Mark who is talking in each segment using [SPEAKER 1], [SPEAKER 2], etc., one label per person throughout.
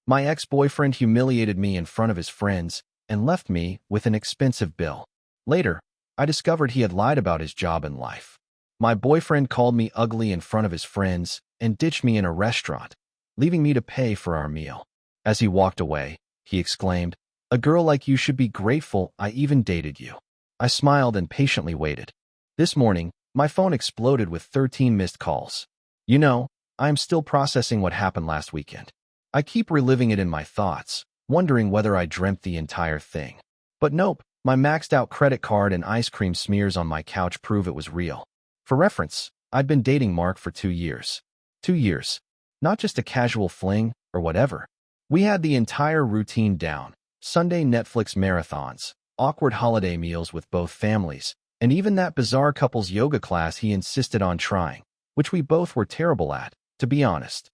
[SPEAKER 1] My ex-boyfriend humiliated me in front of his friends and left me with an expensive bill. Later, I discovered he had lied about his job and life. My boyfriend called me ugly in front of his friends and ditched me in a restaurant, leaving me to pay for our meal. As he walked away, he exclaimed, "A girl like you should be grateful I even dated you." I smiled and patiently waited. This morning, my phone exploded with 13 missed calls. I am still processing what happened last weekend. I keep reliving it in my thoughts, wondering whether I dreamt the entire thing. But nope, my maxed-out credit card and ice cream smears on my couch prove it was real. For reference, I'd been dating Mark for 2 years. 2 years. Not just a casual fling or whatever. We had the entire routine down. Sunday Netflix marathons, awkward holiday meals with both families, and even that bizarre couples yoga class he insisted on trying, which we both were terrible at, to be honest.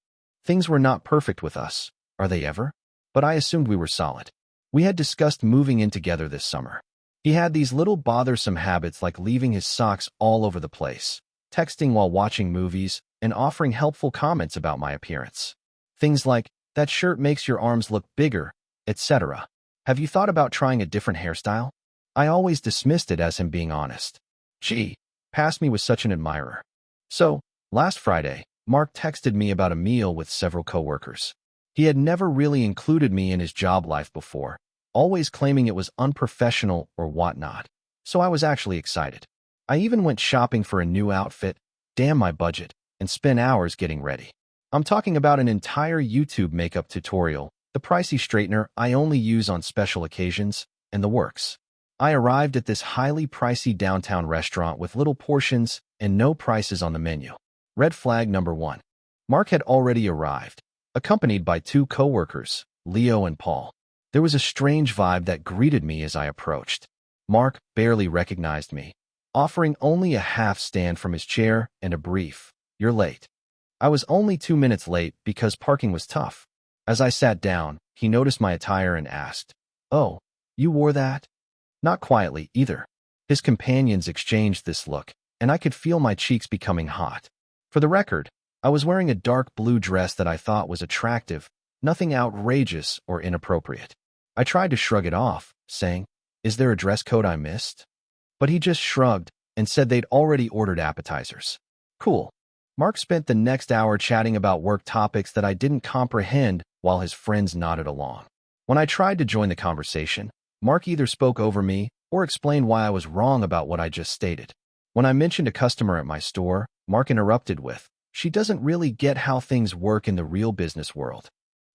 [SPEAKER 1] Things were not perfect with us, are they ever? But I assumed we were solid. We had discussed moving in together this summer. He had these little bothersome habits like leaving his socks all over the place, texting while watching movies, and offering helpful comments about my appearance. Things like, "That shirt makes your arms look bigger," etc. "Have you thought about trying a different hairstyle?" I always dismissed it as him being honest. Gee, past me was such an admirer. So, last Friday, Mark texted me about a meal with several coworkers. He had never really included me in his job life before, always claiming it was unprofessional or whatnot. So I was actually excited. I even went shopping for a new outfit, damn my budget, and spent hours getting ready. I'm talking about an entire YouTube makeup tutorial, the pricey straightener I only use on special occasions, and the works. I arrived at this highly pricey downtown restaurant with little portions and no prices on the menu. Red flag number 1. Mark had already arrived, accompanied by 2 coworkers, Leo and Paul. There was a strange vibe that greeted me as I approached. Mark barely recognized me, offering only a half stand from his chair and a brief, "You're late." I was only 2 minutes late because parking was tough. As I sat down, he noticed my attire and asked, "Oh, you wore that?" Not quietly, either. His companions exchanged this look, and I could feel my cheeks becoming hot. For the record, I was wearing a dark blue dress that I thought was attractive, nothing outrageous or inappropriate. I tried to shrug it off, saying, "Is there a dress code I missed?" But he just shrugged and said they'd already ordered appetizers. Cool. Mark spent the next hour chatting about work topics that I didn't comprehend while his friends nodded along. When I tried to join the conversation, Mark either spoke over me or explained why I was wrong about what I just stated. When I mentioned a customer at my store, Mark interrupted with, "She doesn't really get how things work in the real business world."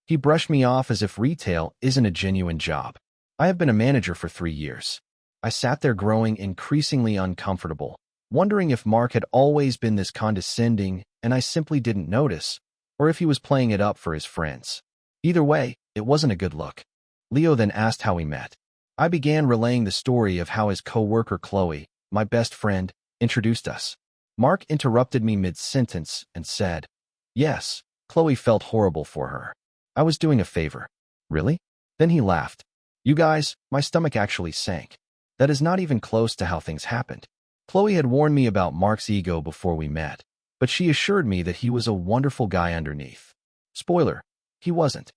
[SPEAKER 1] He brushed me off as if retail isn't a genuine job. I have been a manager for 3 years. I sat there growing increasingly uncomfortable, wondering if Mark had always been this condescending and I simply didn't notice, or if he was playing it up for his friends. Either way, it wasn't a good look. Leo then asked how we met. I began relaying the story of how his coworker Chloe, my best friend, introduced us. Mark interrupted me mid-sentence and said, "Yes, Chloe felt horrible for her. I was doing a favor." Really? Then he laughed. "You guys, my stomach actually sank. That is not even close to how things happened. Chloe had warned me about Mark's ego before we met, but she assured me that he was a wonderful guy underneath. Spoiler, he wasn't.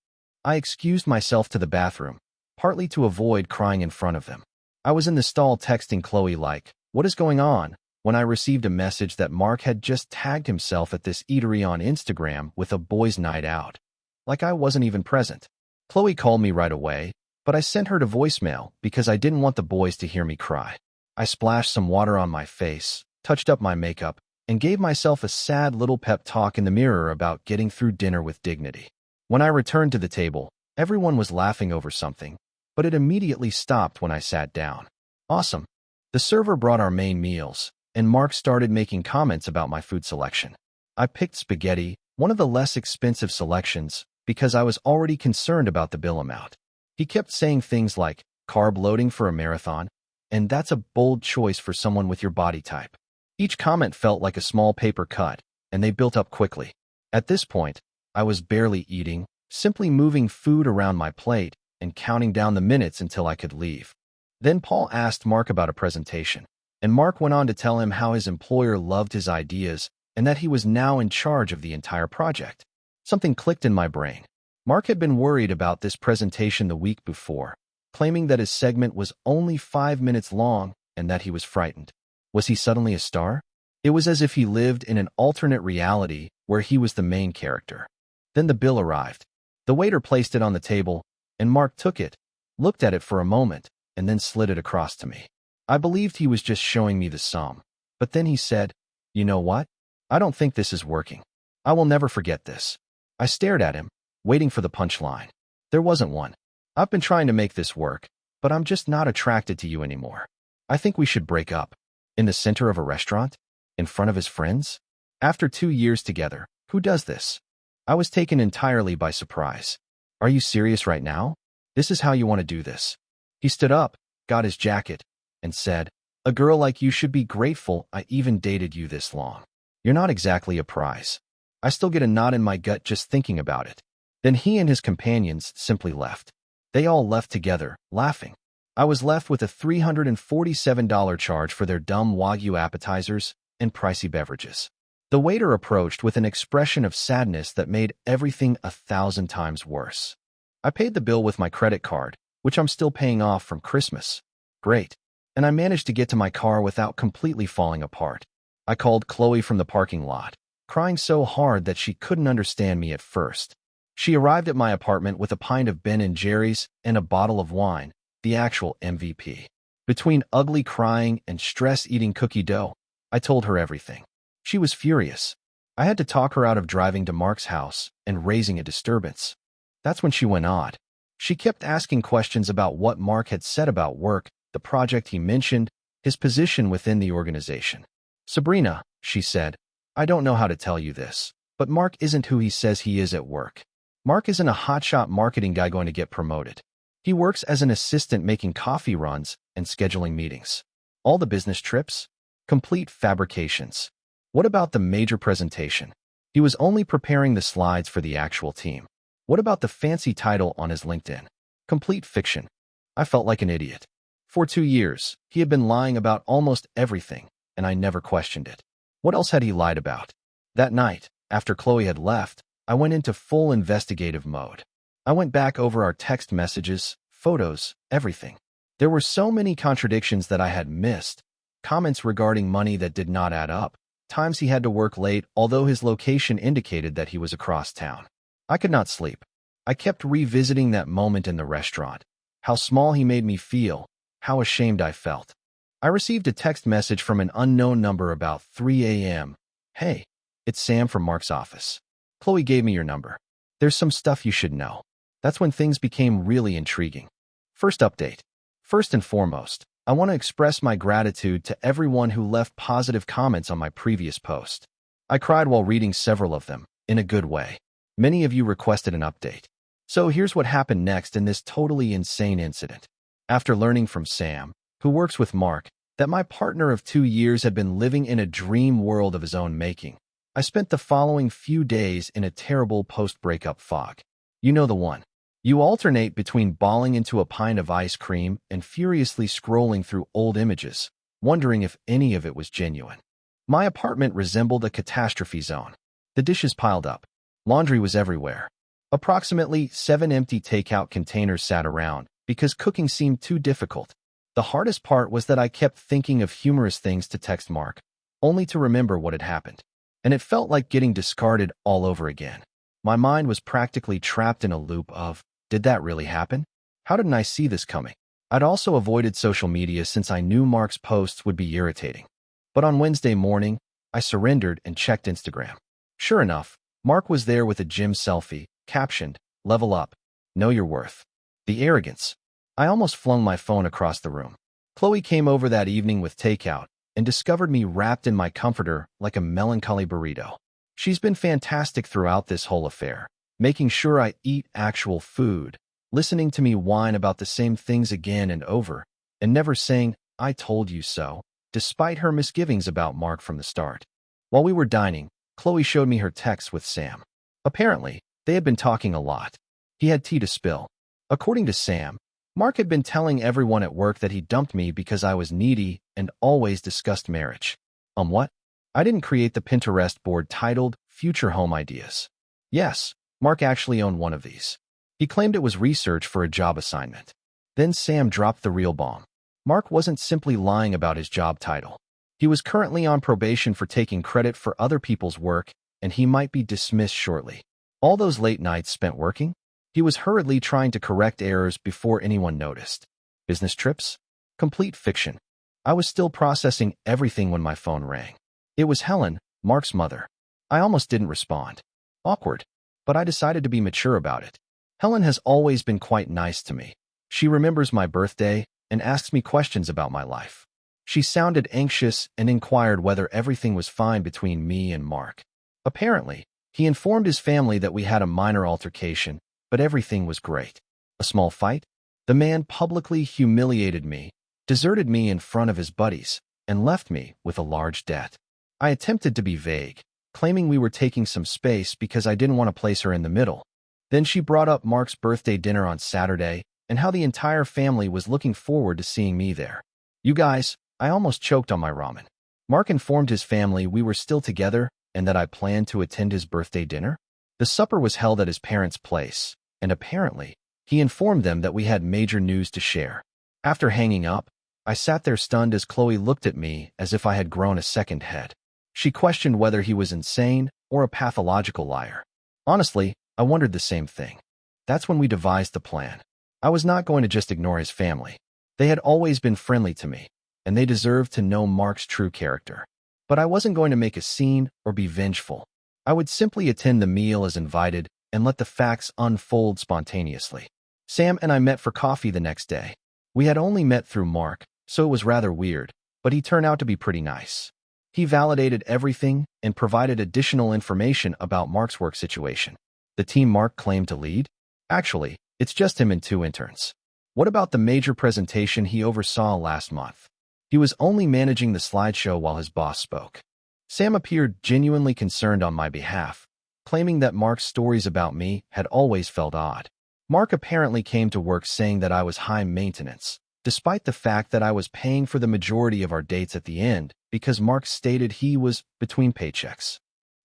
[SPEAKER 1] I excused myself to the bathroom, partly to avoid crying in front of them. I was in the stall texting Chloe like, "What is going on?" when I received a message that Mark had just tagged himself at this eatery on Instagram with a boys' night out. Like I wasn't even present. Chloe called me right away, but I sent her to voicemail because I didn't want the boys to hear me cry. I splashed some water on my face, touched up my makeup, and gave myself a sad little pep talk in the mirror about getting through dinner with dignity. When I returned to the table, everyone was laughing over something, but it immediately stopped when I sat down. Awesome. The server brought our main meals, and Mark started making comments about my food selection. I picked spaghetti, one of the less expensive selections, because I was already concerned about the bill amount. He kept saying things like, "Carb loading for a marathon," and "That's a bold choice for someone with your body type." Each comment felt like a small paper cut, and they built up quickly. At this point, I was barely eating, simply moving food around my plate and counting down the minutes until I could leave. Then Paul asked Mark about a presentation, and Mark went on to tell him how his employer loved his ideas and that he was now in charge of the entire project. Something clicked in my brain. Mark had been worried about this presentation the week before, claiming that his segment was only 5 minutes long and that he was frightened. Was he suddenly a star? It was as if he lived in an alternate reality where he was the main character. Then the bill arrived. The waiter placed it on the table, and Mark took it, looked at it for a moment, and then slid it across to me. I believed he was just showing me the sum. But then he said, "You know what? I don't think this is working. I will never forget this." I stared at him, waiting for the punchline. There wasn't one. "I've been trying to make this work, but I'm just not attracted to you anymore. I think we should break up." In the center of a restaurant? In front of his friends? After 2 years together, who does this? I was taken entirely by surprise. "Are you serious right now? This is how you want to do this?" He stood up, got his jacket, and said, "A girl like you should be grateful I even dated you this long. You're not exactly a prize." I still get a knot in my gut just thinking about it. Then he and his companions simply left. They all left together, laughing. I was left with a $347 charge for their dumb Wagyu appetizers and pricey beverages. The waiter approached with an expression of sadness that made everything 1,000 times worse. I paid the bill with my credit card, which I'm still paying off from Christmas. Great. And I managed to get to my car without completely falling apart. I called Chloe from the parking lot, crying so hard that she couldn't understand me at first. She arrived at my apartment with a pint of Ben & Jerry's and a bottle of wine, the actual MVP. Between ugly crying and stress-eating cookie dough, I told her everything. She was furious. I had to talk her out of driving to Mark's house and raising a disturbance. That's when she went odd. She kept asking questions about what Mark had said about work, the project he mentioned, his position within the organization. "Sabrina," she said, "I don't know how to tell you this, but Mark isn't who he says he is at work. Mark isn't a hotshot marketing guy going to get promoted. He works as an assistant making coffee runs and scheduling meetings. All the business trips? Complete fabrications. What about the major presentation? He was only preparing the slides for the actual team. What about the fancy title on his LinkedIn? Complete fiction." I felt like an idiot. For 2 years, he had been lying about almost everything, and I never questioned it. What else had he lied about? That night, after Chloe had left, I went into full investigative mode. I went back over our text messages, photos, everything. There were so many contradictions that I had missed. Comments regarding money that did not add up. Times he had to work late, although his location indicated that he was across town. I could not sleep. I kept revisiting that moment in the restaurant. How small he made me feel. How ashamed I felt. I received a text message from an unknown number about 3 a.m. "Hey, it's Sam from Mark's office. Chloe gave me your number. There's some stuff you should know." That's when things became really intriguing. First update. First and foremost, I want to express my gratitude to everyone who left positive comments on my previous post. I cried while reading several of them, in a good way. Many of you requested an update. So here's what happened next in this totally insane incident. After learning from Sam, who works with Mark, that my partner of 2 years had been living in a dream world of his own making, I spent the following few days in a terrible post-breakup fog. You know the one. You alternate between bawling into a pint of ice cream and furiously scrolling through old images, wondering if any of it was genuine. My apartment resembled a catastrophe zone. The dishes piled up. Laundry was everywhere. Approximately 7 empty takeout containers sat around because cooking seemed too difficult. The hardest part was that I kept thinking of humorous things to text Mark, only to remember what had happened. And it felt like getting discarded all over again. My mind was practically trapped in a loop of, did that really happen? How didn't I see this coming? I'd also avoided social media since I knew Mark's posts would be irritating. But on Wednesday morning, I surrendered and checked Instagram. Sure enough, Mark was there with a gym selfie, captioned, "Level up. Know your worth." The arrogance. I almost flung my phone across the room. Chloe came over that evening with takeout and discovered me wrapped in my comforter like a melancholy burrito. She's been fantastic throughout this whole affair, making sure I eat actual food, listening to me whine about the same things again and over, and never saying, "I told you so," despite her misgivings about Mark from the start. While we were dining, Chloe showed me her texts with Sam. Apparently, they had been talking a lot. He had tea to spill. According to Sam, Mark had been telling everyone at work that he dumped me because I was needy and always discussed marriage. What? I didn't create the Pinterest board titled Future Home Ideas. Yes, Mark actually owned one of these. He claimed it was research for a job assignment. Then Sam dropped the real bomb. Mark wasn't simply lying about his job title. He was currently on probation for taking credit for other people's work, and he might be dismissed shortly. All those late nights spent working? He was hurriedly trying to correct errors before anyone noticed. Business trips? Complete fiction. I was still processing everything when my phone rang. It was Helen, Mark's mother. I almost didn't respond. Awkward, but I decided to be mature about it. Helen has always been quite nice to me. She remembers my birthday and asks me questions about my life. She sounded anxious and inquired whether everything was fine between me and Mark. Apparently, he informed his family that we had a minor altercation, but everything was great. A small fight? The man publicly humiliated me, deserted me in front of his buddies, and left me with a large debt. I attempted to be vague, claiming we were taking some space because I didn't want to place her in the middle. Then she brought up Mark's birthday dinner on Saturday and how the entire family was looking forward to seeing me there. You guys, I almost choked on my ramen. Mark informed his family we were still together and that I planned to attend his birthday dinner. The supper was held at his parents' place, and apparently, he informed them that we had major news to share. After hanging up, I sat there stunned as Chloe looked at me as if I had grown a second head. She questioned whether he was insane or a pathological liar. Honestly, I wondered the same thing. That's when we devised the plan. I was not going to just ignore his family. They had always been friendly to me, and they deserved to know Mark's true character. But I wasn't going to make a scene or be vengeful. I would simply attend the meal as invited and let the facts unfold spontaneously. Sam and I met for coffee the next day. We had only met through Mark, so it was rather weird, but he turned out to be pretty nice. He validated everything and provided additional information about Mark's work situation. The team Mark claimed to lead? Actually, it's just him and 2 interns. What about the major presentation he oversaw last month? He was only managing the slideshow while his boss spoke. Sam appeared genuinely concerned on my behalf, claiming that Mark's stories about me had always felt odd. Mark apparently came to work saying that I was high maintenance, despite the fact that I was paying for the majority of our dates at the end because Mark stated he was between paychecks.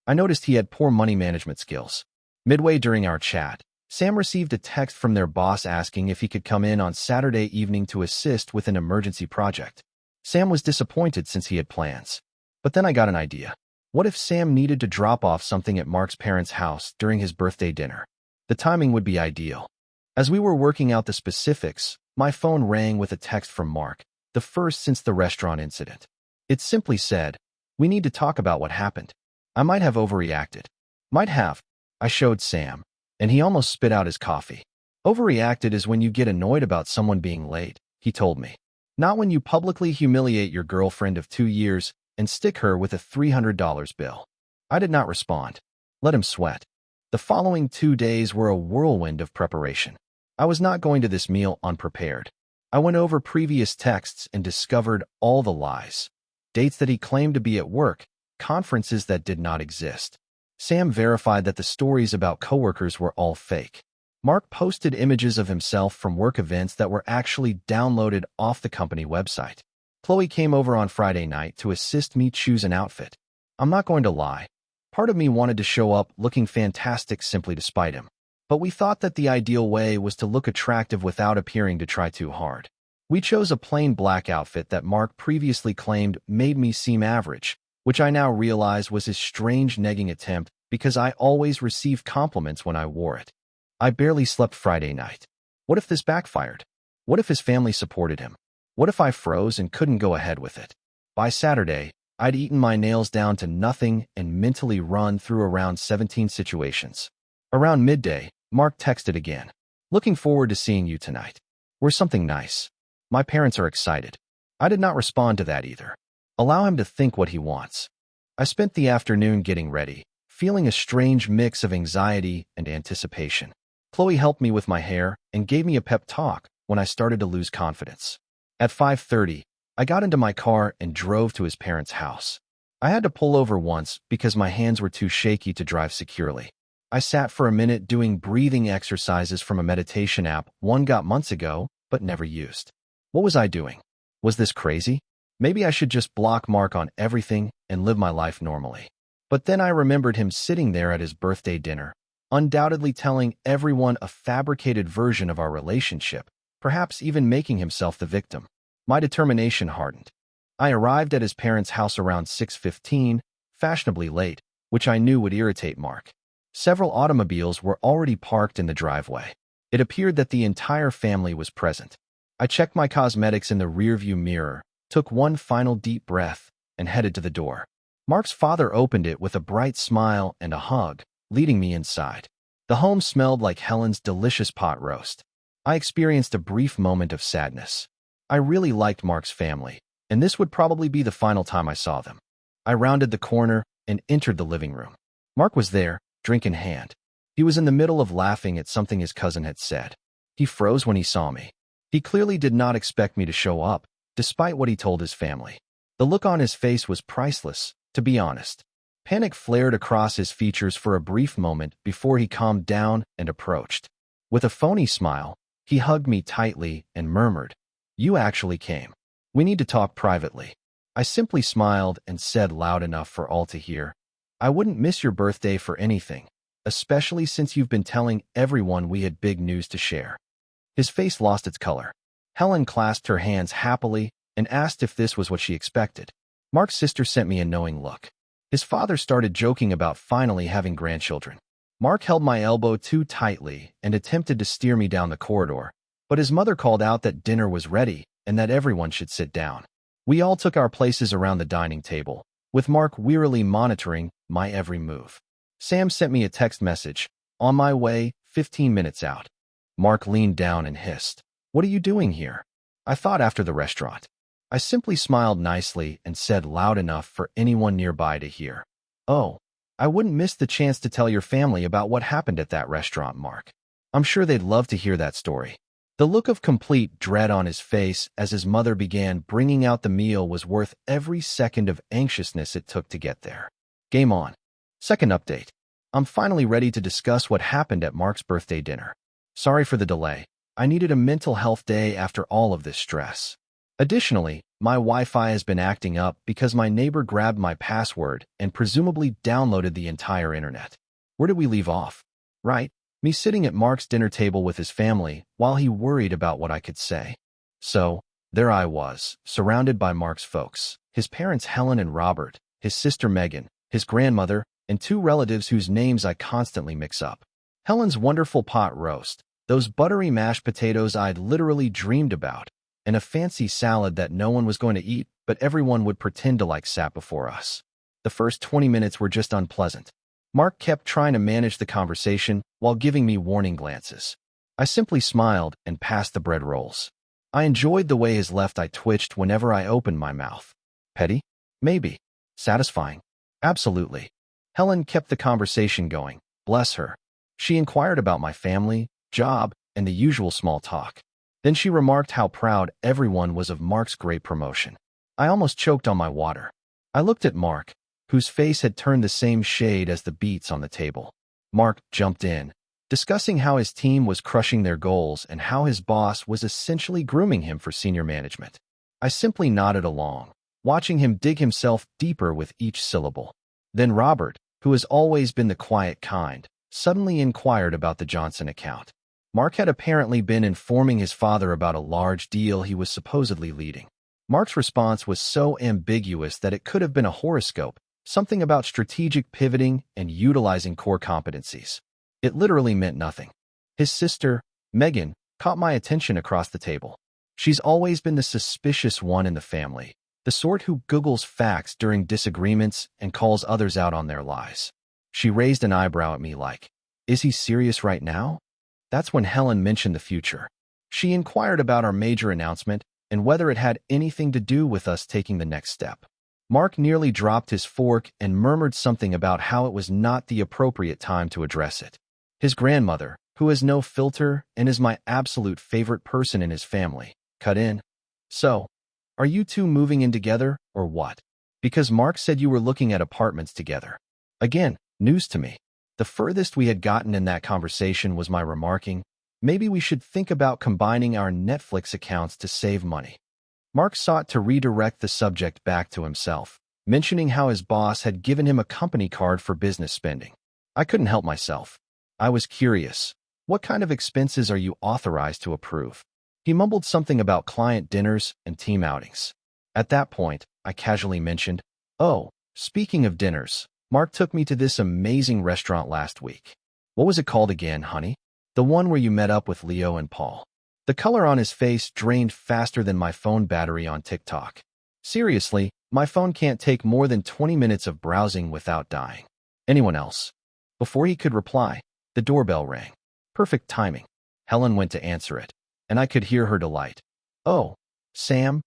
[SPEAKER 1] I noticed he had poor money management skills. Midway during our chat, Sam received a text from their boss asking if he could come in on Saturday evening to assist with an emergency project. Sam was disappointed since he had plans. But then I got an idea. What if Sam needed to drop off something at Mark's parents' house during his birthday dinner? The timing would be ideal. As we were working out the specifics, my phone rang with a text from Mark, the first since the restaurant incident. It simply said, "We need to talk about what happened." I might have overreacted. Might have. I showed Sam, and he almost spit out his coffee. Overreacted is when you get annoyed about someone being late, he told me. Not when you publicly humiliate your girlfriend of 2 years and stick her with a $300 bill. I did not respond. Let him sweat. The following 2 days were a whirlwind of preparation. I was not going to this meal unprepared. I went over previous texts and discovered all the lies. Dates that he claimed to be at work, conferences that did not exist. Sam verified that the stories about coworkers were all fake. Mark posted images of himself from work events that were actually downloaded off the company website. Chloe came over on Friday night to assist me choose an outfit. I'm not going to lie. Part of me wanted to show up looking fantastic simply to spite him. But we thought that the ideal way was to look attractive without appearing to try too hard. We chose a plain black outfit that Mark previously claimed made me seem average, which I now realize was his strange negging attempt because I always received compliments when I wore it. I barely slept Friday night. What if this backfired? What if his family supported him? What if I froze and couldn't go ahead with it? By Saturday, I'd eaten my nails down to nothing and mentally run through around 17 situations. Around midday, Mark texted again. "Looking forward to seeing you tonight. We're something nice. My parents are excited." I did not respond to that either. Allow him to think what he wants. I spent the afternoon getting ready, feeling a strange mix of anxiety and anticipation. Chloe helped me with my hair and gave me a pep talk when I started to lose confidence. At 5:30, I got into my car and drove to his parents' house. I had to pull over once because my hands were too shaky to drive securely. I sat for a minute doing breathing exercises from a meditation app one got months ago but never used. What was I doing? Was this crazy? Maybe I should just block Mark on everything and live my life normally. But then I remembered him sitting there at his birthday dinner, undoubtedly telling everyone a fabricated version of our relationship, perhaps even making himself the victim. My determination hardened. I arrived at his parents' house around 6:15, fashionably late, which I knew would irritate Mark. Several automobiles were already parked in the driveway. It appeared that the entire family was present. I checked my cosmetics in the rearview mirror, took one final deep breath, and headed to the door. Mark's father opened it with a bright smile and a hug, leading me inside. The home smelled like Helen's delicious pot roast. I experienced a brief moment of sadness. I really liked Mark's family, and this would probably be the final time I saw them. I rounded the corner and entered the living room. Mark was there, drink in hand. He was in the middle of laughing at something his cousin had said. He froze when he saw me. He clearly did not expect me to show up, despite what he told his family. The look on his face was priceless, to be honest. Panic flared across his features for a brief moment before he calmed down and approached. With a phony smile, he hugged me tightly and murmured, "You actually came. We need to talk privately." I simply smiled and said loud enough for all to hear, "I wouldn't miss your birthday for anything, especially since you've been telling everyone we had big news to share." His face lost its color. Helen clasped her hands happily and asked if this was what she expected. Mark's sister sent me a knowing look. His father started joking about finally having grandchildren. Mark held my elbow too tightly and attempted to steer me down the corridor, but his mother called out that dinner was ready and that everyone should sit down. We all took our places around the dining table, with Mark wearily monitoring my every move. Sam sent me a text message, "On my way, 15 minutes out." Mark leaned down and hissed, "What are you doing here?" I thought after the restaurant. I simply smiled nicely and said loud enough for anyone nearby to hear, "Oh, I wouldn't miss the chance to tell your family about what happened at that restaurant, Mark. I'm sure they'd love to hear that story." The look of complete dread on his face as his mother began bringing out the meal was worth every second of anxiousness it took to get there. Game on. Second update. I'm finally ready to discuss what happened at Mark's birthday dinner. Sorry for the delay. I needed a mental health day after all of this stress. Additionally, my Wi-Fi has been acting up because my neighbor grabbed my password and presumably downloaded the entire internet. Where did we leave off? Right, me sitting at Mark's dinner table with his family while he worried about what I could say. So, there I was, surrounded by Mark's folks, his parents Helen and Robert, his sister Megan, his grandmother, and two relatives whose names I constantly mix up. Helen's wonderful pot roast, those buttery mashed potatoes I'd literally dreamed about, and a fancy salad that no one was going to eat, but everyone would pretend to like sat before us. The first 20 minutes were just unpleasant. Mark kept trying to manage the conversation while giving me warning glances. I simply smiled and passed the bread rolls. I enjoyed the way his left eye twitched whenever I opened my mouth. Petty? Maybe. Satisfying? Absolutely. Helen kept the conversation going, bless her. She inquired about my family, job, and the usual small talk. Then she remarked how proud everyone was of Mark's great promotion. I almost choked on my water. I looked at Mark, whose face had turned the same shade as the beets on the table. Mark jumped in, discussing how his team was crushing their goals and how his boss was essentially grooming him for senior management. I simply nodded along, watching him dig himself deeper with each syllable. Then Robert, who has always been the quiet kind, suddenly inquired about the Johnson account. Mark had apparently been informing his father about a large deal he was supposedly leading. Mark's response was so ambiguous that it could have been a horoscope, something about strategic pivoting and utilizing core competencies. It literally meant nothing. His sister, Megan, caught my attention across the table. She's always been the suspicious one in the family, the sort who Googles facts during disagreements and calls others out on their lies. She raised an eyebrow at me like, "Is he serious right now?" That's when Helen mentioned the future. She inquired about our major announcement and whether it had anything to do with us taking the next step. Mark nearly dropped his fork and murmured something about how it was not the appropriate time to address it. His grandmother, who has no filter and is my absolute favorite person in his family, cut in. "So, are you two moving in together, or what? Because Mark said you were looking at apartments together." Again, news to me. The furthest we had gotten in that conversation was my remarking, "Maybe we should think about combining our Netflix accounts to save money." Mark sought to redirect the subject back to himself, mentioning how his boss had given him a company card for business spending. I couldn't help myself. I was curious. What kind of expenses are you authorized to approve? He mumbled something about client dinners and team outings. At that point, I casually mentioned, "Oh, speaking of dinners, Mark took me to this amazing restaurant last week." "What was it called again, honey?" "The one where you met up with Leo and Paul." The color on his face drained faster than my phone battery on TikTok. Seriously, my phone can't take more than 20 minutes of browsing without dying. "Anyone else?" Before he could reply, the doorbell rang. Perfect timing. Helen went to answer it, and I could hear her delight. "Oh, Sam?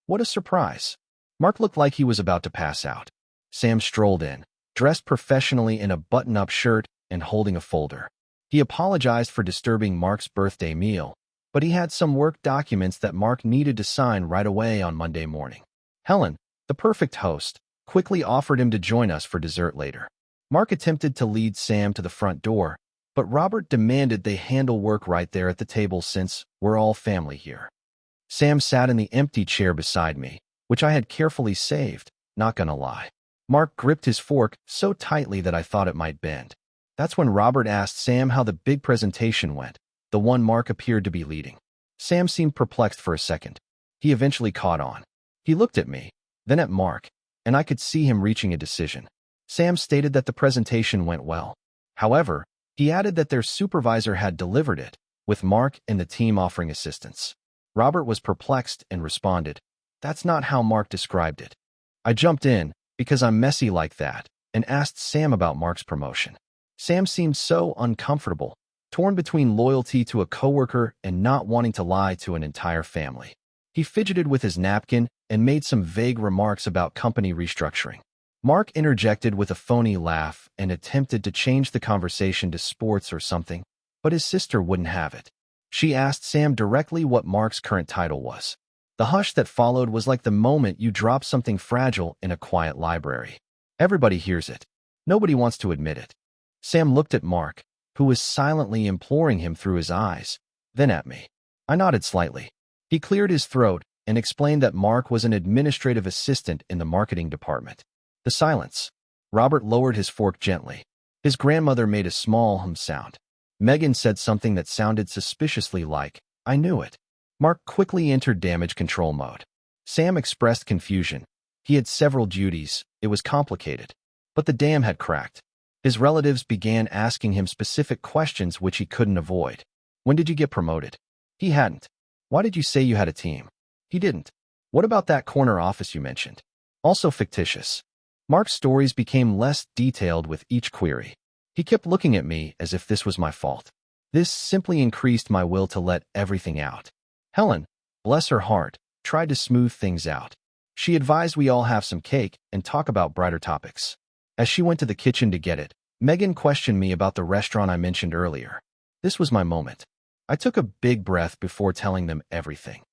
[SPEAKER 1] What a surprise." Mark looked like he was about to pass out. Sam strolled in, dressed professionally in a button-up shirt and holding a folder. He apologized for disturbing Mark's birthday meal, but he had some work documents that Mark needed to sign right away on Monday morning. Helen, the perfect host, quickly offered him to join us for dessert later. Mark attempted to lead Sam to the front door, but Robert demanded they handle work right there at the table since we're all family here. Sam sat in the empty chair beside me, which I had carefully saved, not gonna lie. Mark gripped his fork so tightly that I thought it might bend. That's when Robert asked Sam how the big presentation went, the one Mark appeared to be leading. Sam seemed perplexed for a second. He eventually caught on. He looked at me, then at Mark, and I could see him reaching a decision. Sam stated that the presentation went well. However, he added that their supervisor had delivered it, with Mark and the team offering assistance. Robert was perplexed and responded, "That's not how Mark described it." I jumped in, because I'm messy like that, and asked Sam about Mark's promotion. Sam seemed so uncomfortable, torn between loyalty to a coworker and not wanting to lie to an entire family. He fidgeted with his napkin and made some vague remarks about company restructuring. Mark interjected with a phony laugh and attempted to change the conversation to sports or something, but his sister wouldn't have it. She asked Sam directly what Mark's current title was. The hush that followed was like the moment you drop something fragile in a quiet library. Everybody hears it. Nobody wants to admit it. Sam looked at Mark, who was silently imploring him through his eyes, then at me. I nodded slightly. He cleared his throat and explained that Mark was an administrative assistant in the marketing department. The silence. Robert lowered his fork gently. His grandmother made a small hum sound. Megan said something that sounded suspiciously like, "I knew it." Mark quickly entered damage control mode. Sam expressed confusion. He had several duties. It was complicated. But the dam had cracked. His relatives began asking him specific questions which he couldn't avoid. "When did you get promoted?" He hadn't. "Why did you say you had a team?" He didn't. "What about that corner office you mentioned?" Also fictitious. Mark's stories became less detailed with each query. He kept looking at me as if this was my fault. This simply increased my will to let everything out. Helen, bless her heart, tried to smooth things out. She advised we all have some cake and talk about brighter topics. As she went to the kitchen to get it, Megan questioned me about the restaurant I mentioned earlier. This was my moment. I took a big breath before telling them everything.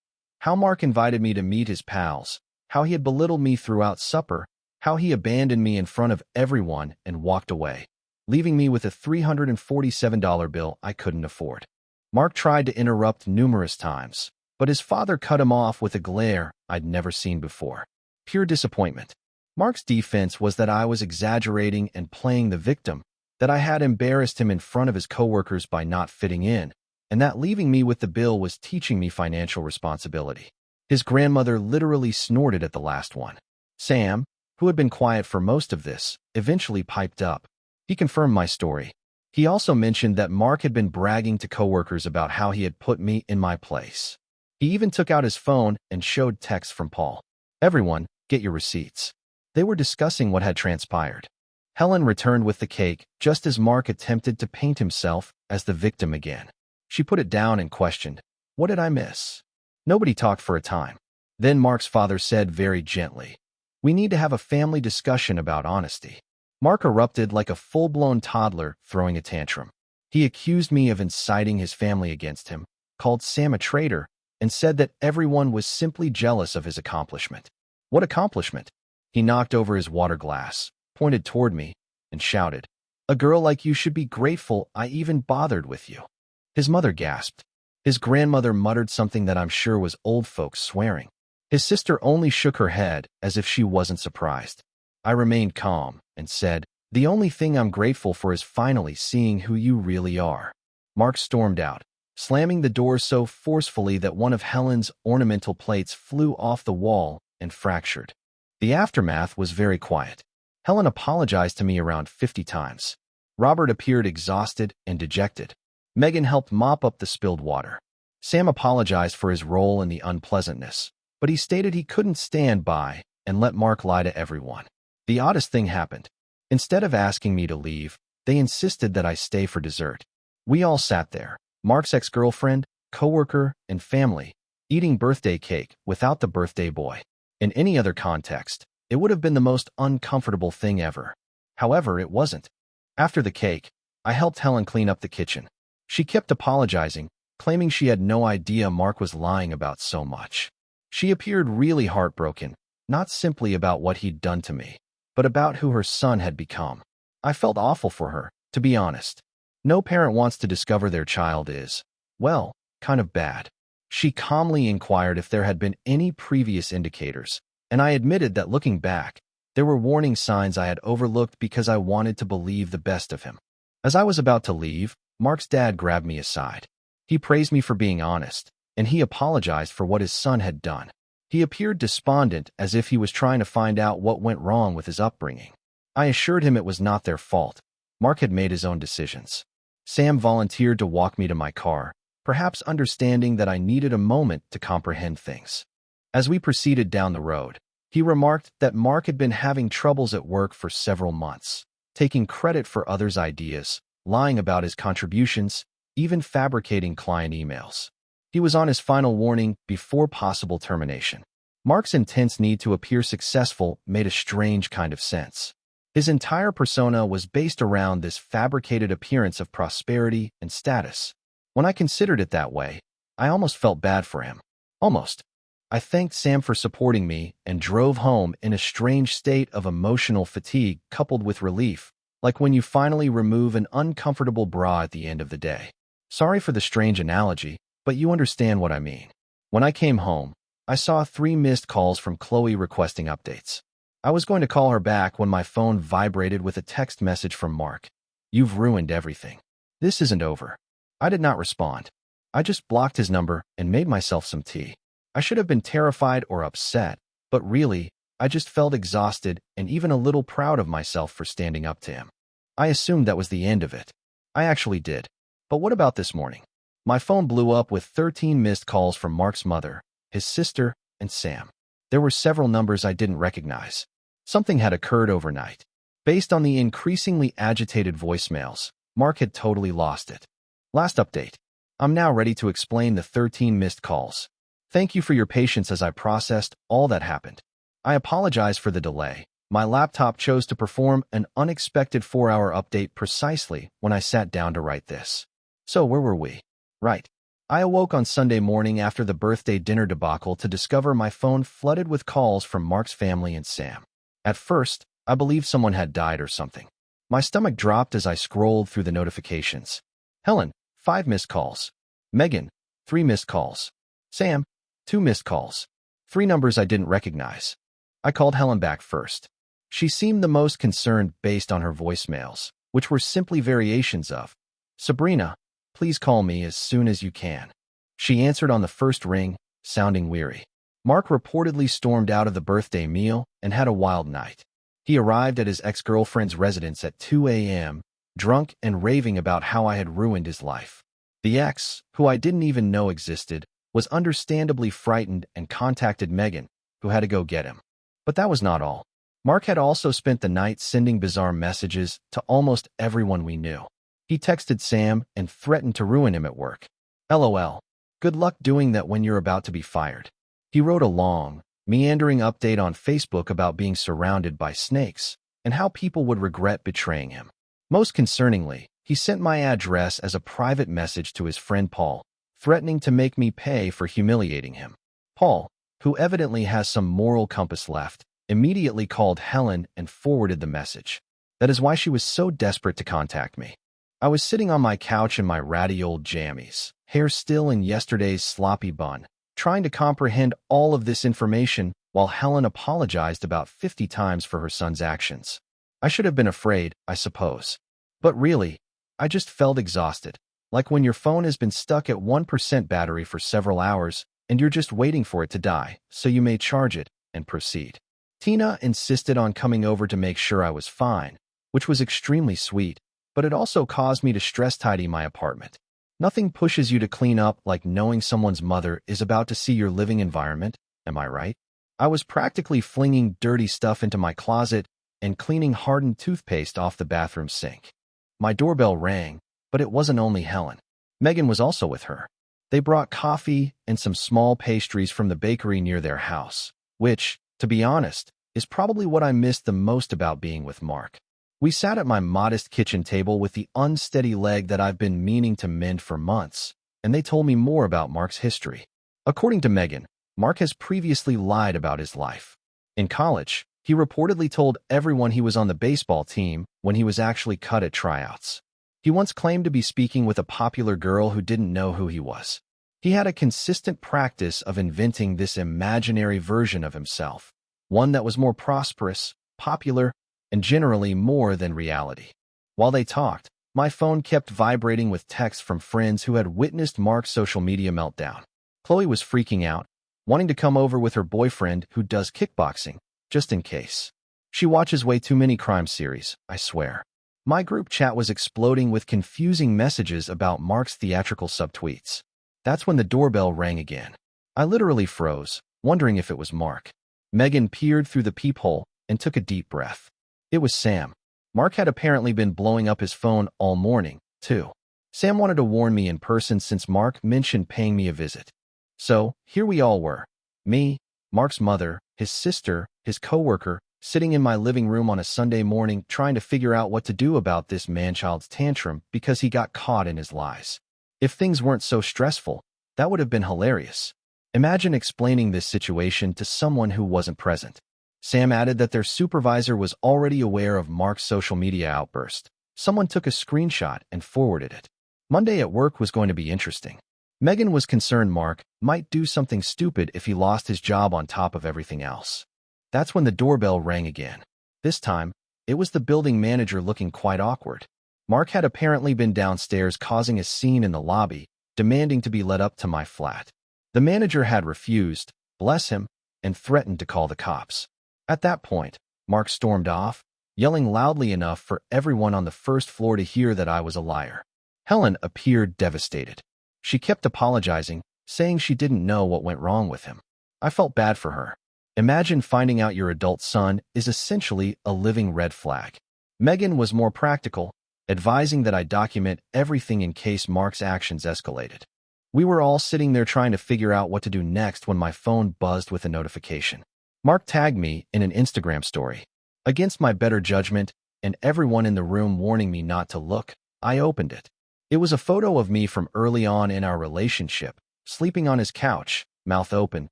[SPEAKER 1] How Mark invited me to meet his pals, how he had belittled me throughout supper, how he abandoned me in front of everyone and walked away, leaving me with a $347 bill I couldn't afford. Mark tried to interrupt numerous times, but his father cut him off with a glare I'd never seen before. Pure disappointment. Mark's defense was that I was exaggerating and playing the victim, that I had embarrassed him in front of his coworkers by not fitting in, and that leaving me with the bill was teaching me financial responsibility. His grandmother literally snorted at the last one. Sam, who had been quiet for most of this, eventually piped up. He confirmed my story. He also mentioned that Mark had been bragging to coworkers about how he had put me in my place. He even took out his phone and showed texts from Paul. "Everyone, get your receipts." They were discussing what had transpired. Helen returned with the cake just as Mark attempted to paint himself as the victim again. She put it down and questioned, "What did I miss?" Nobody talked for a time. Then Mark's father said very gently, "We need to have a family discussion about honesty." Mark erupted like a full-blown toddler throwing a tantrum. He accused me of inciting his family against him, called Sam a traitor, and said that everyone was simply jealous of his accomplishment. What accomplishment? He knocked over his water glass, pointed toward me, and shouted, "A girl like you should be grateful I even bothered with you." His mother gasped. His grandmother muttered something that I'm sure was old folks swearing. His sister only shook her head as if she wasn't surprised. I remained calm and said, The only thing I'm grateful for is finally seeing who you really are." Mark stormed out, slamming the door so forcefully that one of Helen's ornamental plates flew off the wall and fractured. The aftermath was very quiet. Helen apologized to me around 50 times. Robert appeared exhausted and dejected. Megan helped mop up the spilled water. Sam apologized for his role in the unpleasantness, but he stated he couldn't stand by and let Mark lie to everyone. The oddest thing happened. Instead of asking me to leave, they insisted that I stay for dessert. We all sat there, Mark's ex-girlfriend, coworker, and family, eating birthday cake without the birthday boy. In any other context, it would have been the most uncomfortable thing ever. However, it wasn't. After the cake, I helped Helen clean up the kitchen. She kept apologizing, claiming she had no idea Mark was lying about so much. She appeared really heartbroken, not simply about what he'd done to me, but about who her son had become. I felt awful for her, to be honest. No parent wants to discover their child is, well, kind of bad. She calmly inquired if there had been any previous indicators, and I admitted that looking back, there were warning signs I had overlooked because I wanted to believe the best of him. As I was about to leave, Mark's dad grabbed me aside. He praised me for being honest, and he apologized for what his son had done. He appeared despondent, as if he was trying to find out what went wrong with his upbringing. I assured him it was not their fault. Mark had made his own decisions. Sam volunteered to walk me to my car, perhaps understanding that I needed a moment to comprehend things. As we proceeded down the road, he remarked that Mark had been having troubles at work for several months, taking credit for others' ideas, lying about his contributions, even fabricating client emails. He was on his final warning before possible termination. Mark's intense need to appear successful made a strange kind of sense. His entire persona was based around this fabricated appearance of prosperity and status. When I considered it that way, I almost felt bad for him. Almost. I thanked Sam for supporting me and drove home in a strange state of emotional fatigue coupled with relief, like when you finally remove an uncomfortable bra at the end of the day. Sorry for the strange analogy, but you understand what I mean. When I came home, I saw 3 missed calls from Chloe requesting updates. I was going to call her back when my phone vibrated with a text message from Mark. "You've ruined everything. This isn't over." I did not respond. I just blocked his number and made myself some tea. I should have been terrified or upset, but really, I just felt exhausted and even a little proud of myself for standing up to him. I assumed that was the end of it. I actually did. But what about this morning? My phone blew up with 13 missed calls from Mark's mother, his sister, and Sam. There were several numbers I didn't recognize. Something had occurred overnight. Based on the increasingly agitated voicemails, Mark had totally lost it. Last update. I'm now ready to explain the 13 missed calls. Thank you for your patience as I processed all that happened. I apologize for the delay. My laptop chose to perform an unexpected 4-hour update precisely when I sat down to write this. So where were we? Right. I awoke on Sunday morning after the birthday dinner debacle to discover my phone flooded with calls from Mark's family and Sam. At first, I believed someone had died or something. My stomach dropped as I scrolled through the notifications. Helen, 5 missed calls. Megan, 3 missed calls. Sam, 2 missed calls. 3 numbers I didn't recognize. I called Helen back first. She seemed the most concerned based on her voicemails, which were simply variations of, "Sabrina, please call me as soon as you can." She answered on the first ring, sounding weary. Mark reportedly stormed out of the birthday meal and had a wild night. He arrived at his ex-girlfriend's residence at 2 a.m., drunk and raving about how I had ruined his life. The ex, who I didn't even know existed, was understandably frightened and contacted Megan, who had to go get him. But that was not all. Mark had also spent the night sending bizarre messages to almost everyone we knew. He texted Sam and threatened to ruin him at work. LOL. Good luck doing that when you're about to be fired. He wrote a long, meandering update on Facebook about being surrounded by snakes and how people would regret betraying him. Most concerningly, he sent my address as a private message to his friend Paul, threatening to make me pay for humiliating him. Paul, who evidently has some moral compass left, immediately called Helen and forwarded the message. That is why she was so desperate to contact me. I was sitting on my couch in my ratty old jammies, hair still in yesterday's sloppy bun, trying to comprehend all of this information while Helen apologized about 50 times for her son's actions. I should have been afraid, I suppose. But really, I just felt exhausted, like when your phone has been stuck at 1% battery for several hours and you're just waiting for it to die, so you may charge it and proceed. Tina insisted on coming over to make sure I was fine, which was extremely sweet, but it also caused me to stress tidy my apartment. Nothing pushes you to clean up like knowing someone's mother is about to see your living environment, am I right? I was practically flinging dirty stuff into my closet and cleaning hardened toothpaste off the bathroom sink. My doorbell rang, but it wasn't only Helen. Megan was also with her. They brought coffee and some small pastries from the bakery near their house, which, to be honest, is probably what I missed the most about being with Mark. We sat at my modest kitchen table with the unsteady leg that I've been meaning to mend for months, and they told me more about Mark's history. According to Megan, Mark has previously lied about his life. In college, he reportedly told everyone he was on the baseball team when he was actually cut at tryouts. He once claimed to be speaking with a popular girl who didn't know who he was. He had a consistent practice of inventing this imaginary version of himself, one that was more prosperous, popular, and generally more than reality. While they talked, my phone kept vibrating with texts from friends who had witnessed Mark's social media meltdown. Chloe was freaking out, wanting to come over with her boyfriend who does kickboxing, just in case. She watches way too many crime series, I swear. My group chat was exploding with confusing messages about Mark's theatrical subtweets. That's when the doorbell rang again. I literally froze, wondering if it was Mark. Megan peered through the peephole and took a deep breath. It was Sam. Mark had apparently been blowing up his phone all morning, too. Sam wanted to warn me in person since Mark mentioned paying me a visit. So, here we all were. Me, Mark's mother, his sister, his coworker, sitting in my living room on a Sunday morning trying to figure out what to do about this man-child's tantrum because he got caught in his lies. If things weren't so stressful, that would have been hilarious. Imagine explaining this situation to someone who wasn't present. Sam added that their supervisor was already aware of Mark's social media outburst. Someone took a screenshot and forwarded it. Monday at work was going to be interesting. Megan was concerned Mark might do something stupid if he lost his job on top of everything else. That's when the doorbell rang again. This time, it was the building manager looking quite awkward. Mark had apparently been downstairs causing a scene in the lobby, demanding to be let up to my flat. The manager had refused, bless him, and threatened to call the cops. At that point, Mark stormed off, yelling loudly enough for everyone on the first floor to hear that I was a liar. Helen appeared devastated. She kept apologizing, saying she didn't know what went wrong with him. I felt bad for her. Imagine finding out your adult son is essentially a living red flag. Megan was more practical, advising that I document everything in case Mark's actions escalated. We were all sitting there trying to figure out what to do next when my phone buzzed with a notification. Mark tagged me in an Instagram story. Against my better judgment and everyone in the room warning me not to look, I opened it. It was a photo of me from early on in our relationship, sleeping on his couch, mouth open,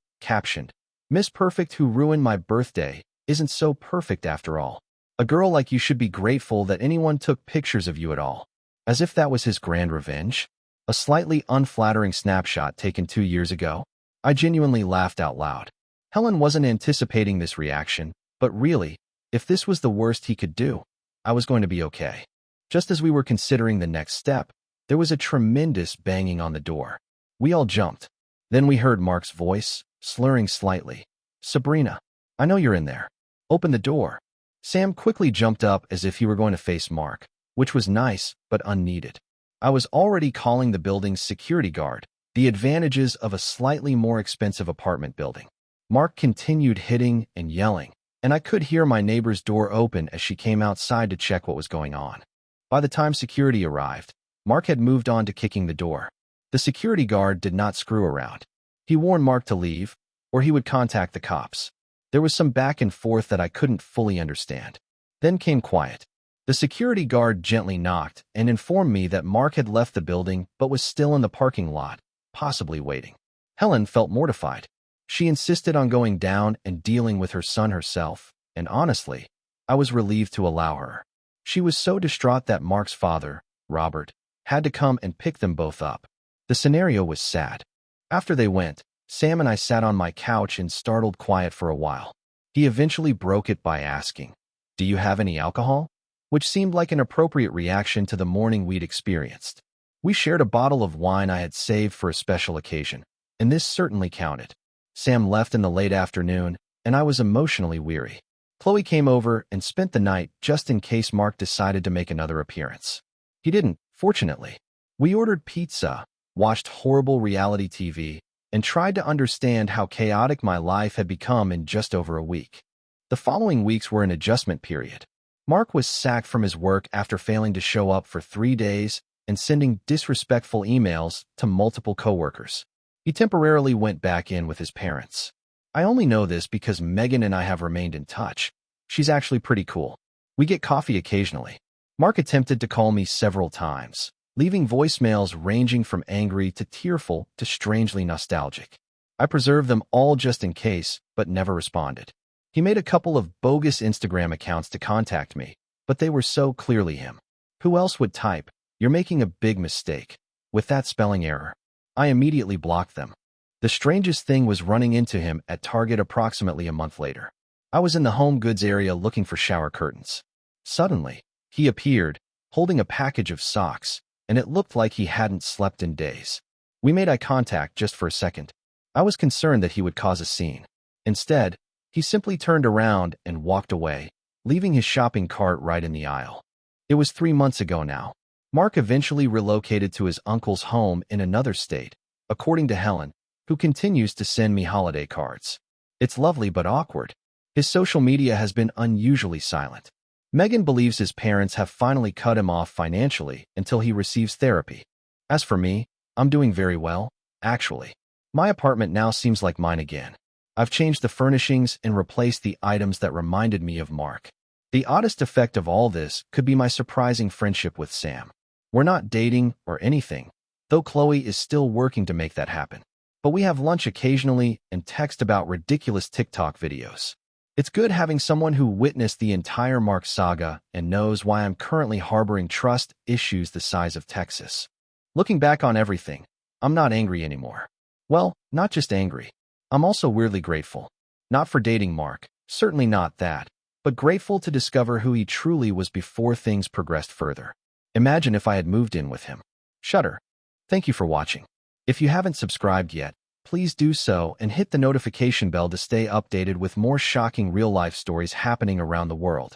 [SPEAKER 1] captioned, "Miss Perfect who ruined my birthday isn't so perfect after all. A girl like you should be grateful that anyone took pictures of you at all." As if that was his grand revenge. A slightly unflattering snapshot taken 2 years ago. I genuinely laughed out loud. Helen wasn't anticipating this reaction, but really, if this was the worst he could do, I was going to be okay. Just as we were considering the next step, there was a tremendous banging on the door. We all jumped. Then we heard Mark's voice, slurring slightly. "Sabrina, I know you're in there. Open the door." Sam quickly jumped up as if he were going to face Mark, which was nice but unneeded. I was already calling the building's security guard, the advantages of a slightly more expensive apartment building. Mark continued hitting and yelling, and I could hear my neighbor's door open as she came outside to check what was going on. By the time security arrived, Mark had moved on to kicking the door. The security guard did not screw around. He warned Mark to leave, or he would contact the cops. There was some back and forth that I couldn't fully understand. Then came quiet. The security guard gently knocked and informed me that Mark had left the building but was still in the parking lot, possibly waiting. Helen felt mortified. She insisted on going down and dealing with her son herself, and honestly, I was relieved to allow her. She was so distraught that Mark's father, Robert, had to come and pick them both up. The scenario was sad. After they went, Sam and I sat on my couch in startled quiet for a while. He eventually broke it by asking, "Do you have any alcohol?" Which seemed like an appropriate reaction to the morning we'd experienced. We shared a bottle of wine I had saved for a special occasion, and this certainly counted. Sam left in the late afternoon, and I was emotionally weary. Chloe came over and spent the night just in case Mark decided to make another appearance. He didn't, fortunately. We ordered pizza, watched horrible reality TV, and tried to understand how chaotic my life had become in just over a week. The following weeks were an adjustment period. Mark was sacked from his work after failing to show up for 3 days and sending disrespectful emails to multiple coworkers. He temporarily went back in with his parents. I only know this because Megan and I have remained in touch. She's actually pretty cool. We get coffee occasionally. Mark attempted to call me several times, leaving voicemails ranging from angry to tearful to strangely nostalgic. I preserved them all just in case, but never responded. He made a couple of bogus Instagram accounts to contact me, but they were so clearly him. Who else would type, "You're making a big mistake," with that spelling error? I immediately blocked them. The strangest thing was running into him at Target approximately a month later. I was in the home goods area looking for shower curtains. Suddenly, he appeared, holding a package of socks, and it looked like he hadn't slept in days. We made eye contact just for a second. I was concerned that he would cause a scene. Instead, he simply turned around and walked away, leaving his shopping cart right in the aisle. It was 3 months ago now. Mark eventually relocated to his uncle's home in another state, according to Helen, who continues to send me holiday cards. It's lovely but awkward. His social media has been unusually silent. Megan believes his parents have finally cut him off financially until he receives therapy. As for me, I'm doing very well, actually. My apartment now seems like mine again. I've changed the furnishings and replaced the items that reminded me of Mark. The oddest effect of all this could be my surprising friendship with Sam. We're not dating or anything, though Chloe is still working to make that happen. But we have lunch occasionally and text about ridiculous TikTok videos. It's good having someone who witnessed the entire Mark saga and knows why I'm currently harboring trust issues the size of Texas. Looking back on everything, I'm not angry anymore. Well, not just angry. I'm also weirdly grateful. Not for dating Mark, certainly not that, but grateful to discover who he truly was before things progressed further. Imagine if I had moved in with him. Shudder. Thank you for watching. If you haven't subscribed yet, please do so and hit the notification bell to stay updated with more shocking real-life stories happening around the world.